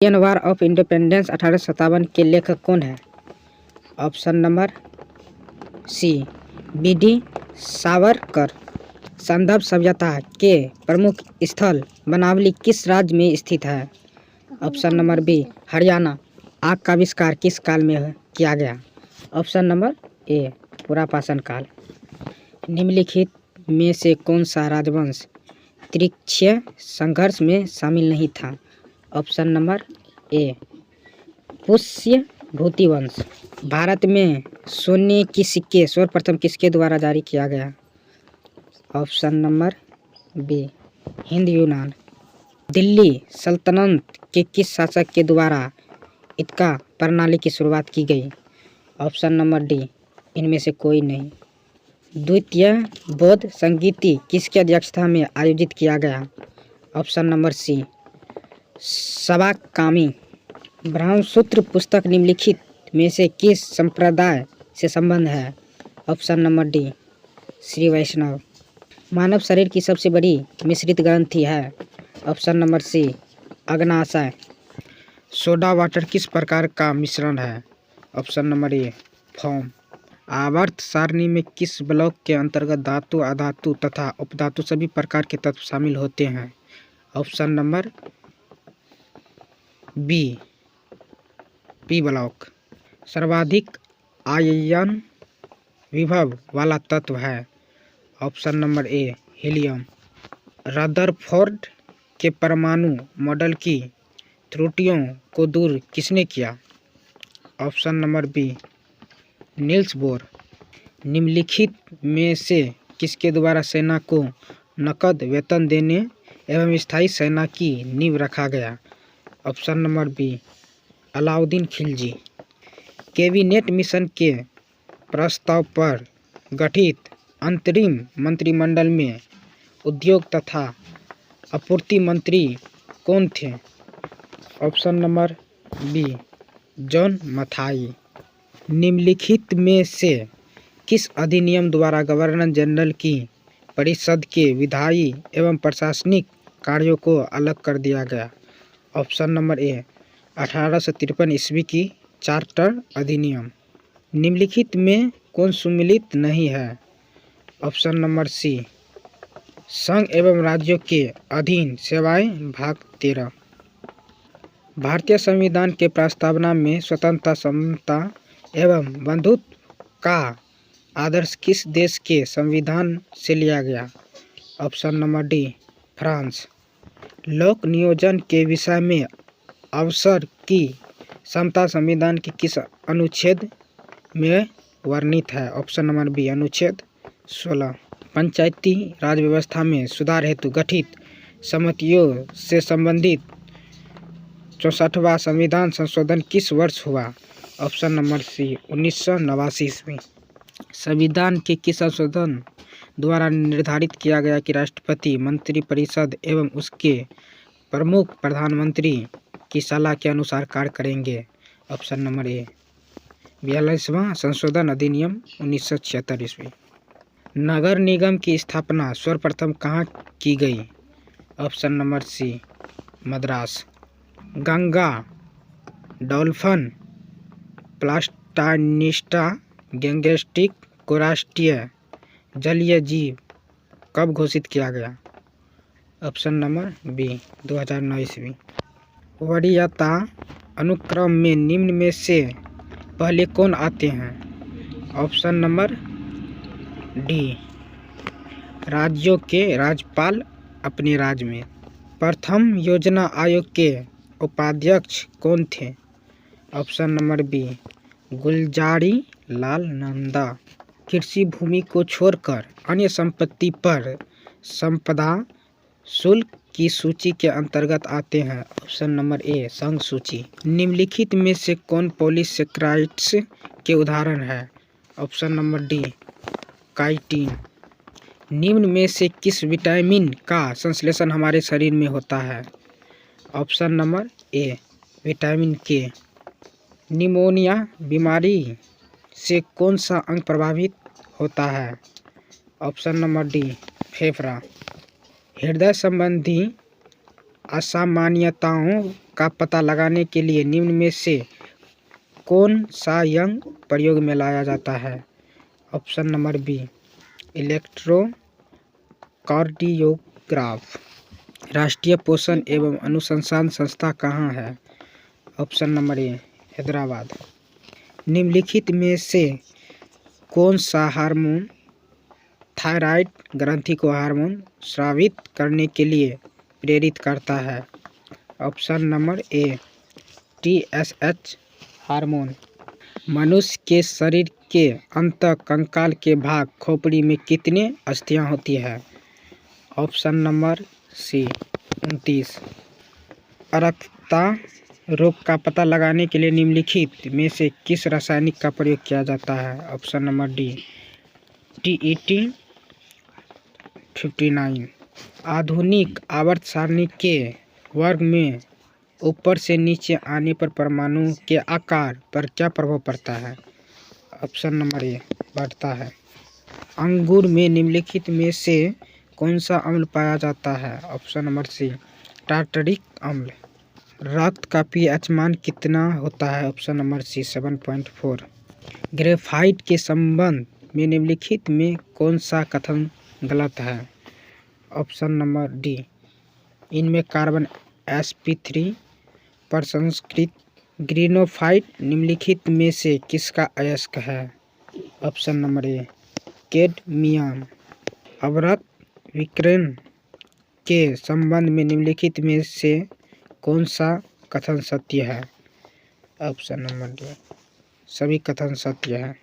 Indian war of independence 1857 के लेखक कौन है? Option number C B D. Savarkar. संदर्भ सभ्यता के प्रमुख स्थल बनावली किस राज्य में स्थित है? Option number B Haryana. आग का आविष्कार किस काल में किया गया? ऑप्शन नंबर ए पुरापाषाण काल। निम्नलिखित में से कौन सा राजवंश त्रिक्षीय संघर्ष में शामिल नहीं था? ऑप्शन नंबर ए पुष्य भूति वंश। भारत में सोने की सिक्के सर्वप्रथम किसके द्वारा जारी किया गया? ऑप्शन नंबर बी हिंद यूनान। दिल्ली सल्तनत के किस शासक के द्वारा ईदगाह प्रणाली की शुरुआत की गई? ऑप्शन नंबर डी इनमें से कोई नहीं। द्वितीय बौद्ध संगीति किसकी अध्यक्षता में आयोजित किया गया? ऑप्शन नंबर सी सवाकामी। ब्रह्मसूत्र पुस्तक निम्नलिखित में से किस संप्रदाय से संबंध है? Option number D Shri Vaishnav. मानव शरीर की सबसे बड़ी मिश्रित ग्रंथि है? ऑप्शन नंबर सी अग्नाशय। सोडा वाटर किस प्रकार का मिश्रण है? Option number A foam. आवर्त सारणी में किस ब्लॉक के अंतर्गत धातु, अधातु तथा उपधातु सभी प्रकार के तत्व शामिल होते हैं? Option number B P block. सर्वाधिक आयन विभव वाला तत्व है? Option number A helium. Rutherford के परमाणु मॉडल की त्रुटियों को दूर किसने किया? Option number B Niels Bohr. निम्नलिखित में से किसके द्वारा सेना को नकद वेतन देने एवं स्थायी सेना की नींव रखा गया? Option number B Alauddin Khilji. Cabinet mission के प्रस्ताव पर गठित अंतरिम मंत्रिमंडल में उद्योग तथा आपूर्ति मंत्री कौन थे? Option number B John Mathai. निम्नलिखित में से किस अधिनियम द्वारा गवर्नर जनरल की परिषद के विधायी एवं प्रशासनिक कार्यों को अलग कर दिया गया? ऑप्शन नंबर ए 1853 ईस्वी की चार्टर अधिनियम। निम्नलिखित में कौन सम्मिलित नहीं है? ऑप्शन नंबर सी संघ एवं राज्यों के अधीन सेवाएं भाग 13। भारतीय संविधान के प्रस्तावना में स्वतंत्रता, समता एवं बंधुत्व का आदर्श किस देश के संविधान से लिया गया? Option number D France. लोक नियोजन के विषय में अवसर की समता संविधान के किस अनुच्छेद में वर्णित है? ऑप्शन नंबर बी अनुच्छेद 16। पंचायती राज व्यवस्था में सुधार हेतु गठित समितियों से संबंधित 64वां संविधान संशोधन किस वर्ष हुआ? ऑप्शन नंबर सी 1989 ईस्वी। संविधान के किस संशोधन द्वारा निर्धारित किया गया कि राष्ट्रपति मंत्रिपरिषद एवं उसके प्रमुख प्रधानमंत्री की सलाह के अनुसार कार्य करेंगे? ऑप्शन नंबर ए 42वां संशोधन अधिनियम 1976 ईस्वी। नगर निगम की स्थापना सर्वप्रथम कहाँ की गई? Option number C Madras. Ganga dolphin Platanista gangetica को राष्ट्रीय जलीय जीव कब घोषित किया गया? ऑप्शन नंबर बी 2009 ईस्वी। वरीयता अनुक्रम में निम्न में से पहले कौन आते हैं? ऑप्शन नंबर डी राज्यों के राज्यपाल अपने राज्य में। प्रथम योजना आयोग के उपाध्यक्ष कौन थे? Option number B Gulzari Lal Nanda. कृषि भूमि को छोड़कर अन्य संपत्ति पर संपदा शुल्क की सूची के अंतर्गत आते हैं? ऑप्शन नंबर ए संघ सूची। निम्नलिखित में से कौन पॉलीसेक्राइड्स के उदाहरण है? Option number D chitin. निम्न में से किस विटामिन का संश्लेषण हमारे शरीर में होता है? ऑप्शन नंबर ए विटामिन के। निमोनिया बीमारी से कौन सा अंग प्रभावित होता है? ऑप्शन नंबर डी फेफड़ा। हृदय संबंधी असामान्यताओं का पता लगाने के लिए निम्न में से कौन सा यंत्र प्रयोग में लाया जाता है? Option number B, electrocardiograph. राष्ट्रीय पोषण एवं अनुसंधान संस्था कहाँ है? Option number A, Hyderabad. निम्नलिखित में से कौन सा हार्मोन थायराइड ग्रंथि को हार्मोन स्रावित करने के लिए प्रेरित करता है? ऑप्शन नंबर ए, TSH हार्मोन। मनुष्य के शरीर के अंत कंकाल के भाग खोपड़ी में कितने अस्थियां होती है? ऑप्शन नंबर सी, 29। अरक्तता रोग का पता लगाने के लिए निम्नलिखित में से किस रासायनिक का प्रयोग किया जाता है? Option number D, TET 59। आधुनिक आवर्त सारणी के वर्ग में ऊपर से नीचे आने पर परमाणु के आकार पर क्या प्रभाव पड़ता है? ऑप्शन नंबर ए, बढ़ता है। अंगूर में निम्नलिखित में से कौन सा अम्ल पाया जाता है? ऑप्शन नंबर सी, टार्टरिक अम्ल। रक्त का pH मान कितना होता है? ऑप्शन नंबर सी, 7.4। ग्रेफाइट के संबंध में निम्नलिखित में कौन सा कथन गलत है? ऑप्शन नंबर डी, इनमें कार्बन sp3 प्रसंस्कृत। ग्रेफाइट निम्नलिखित में से किसका अयस्क है? ऑप्शन नंबर ए, कैडमियम। अवरक्त विकिरण के संबंध में निम्नलिखित में से कौन सा कथन सत्य है? ऑप्शन नंबर डी, सभी कथन सत्य है।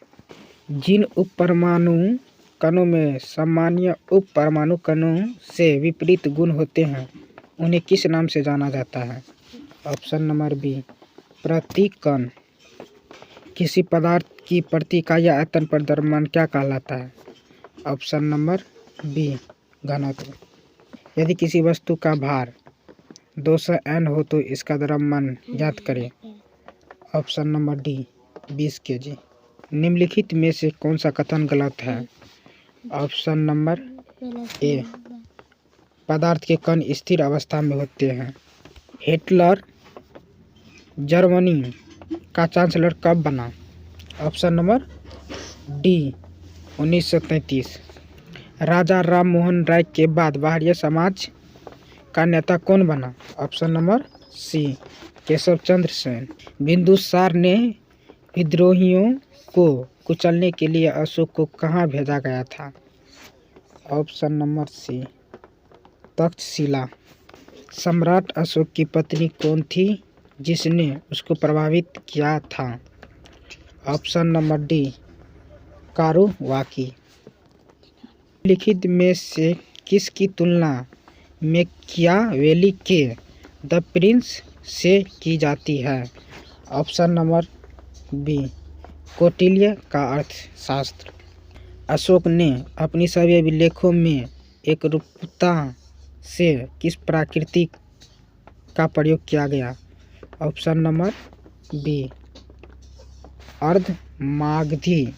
जिन उपपरमाणु कणों में सामान्य उपपरमाणु कणों से विपरीत गुण होते हैं उन्हें किस नाम से जाना जाता है? ऑप्शन नंबर बी, प्रतिकण। किसी पदार्थ की प्रति इकाई आयतन पर द्रव्यमान क्या कहलाता है? ऑप्शन नंबर बी, घनत्व। यदि किसी वस्तु का भार 200 N हो तो इसका द्रव्यमान ज्ञात करें। Option number D, 20 kg। निम्नलिखित में से कौन सा कथन गलत है? ऑप्शन नंबर ए, पदार्थ के कण स्थिर अवस्था में होते हैं। हिटलर जर्मनी का चांसलर कब बना? Option number D, 1933। राजा राम मोहन राय के बाद वार्य समाज का नेता कौन बना? ऑप्शन नंबर सी, केशव चंद्र सेन। बिंदुसार ने विद्रोहियों को कुचलने के लिए अशोक को कहाँ भेजा गया था? Option number C, Takshashila. सम्राट अशोक की पत्नी कौन थी जिसने उसको प्रभावित किया था? ऑप्शन नंबर डी, कारुवाकी। लिखित में से किसकी तुलना मैकियावेली के द प्रिंस से की जाती है? ऑप्शन नंबर बी, कौटिल्य का अर्थशास्त्र। अशोक ने अपनी सभी अभिलेखों में एकरूपता से किस प्रकृति का प्रयोग किया गया? Option number B, Ardhamagadhi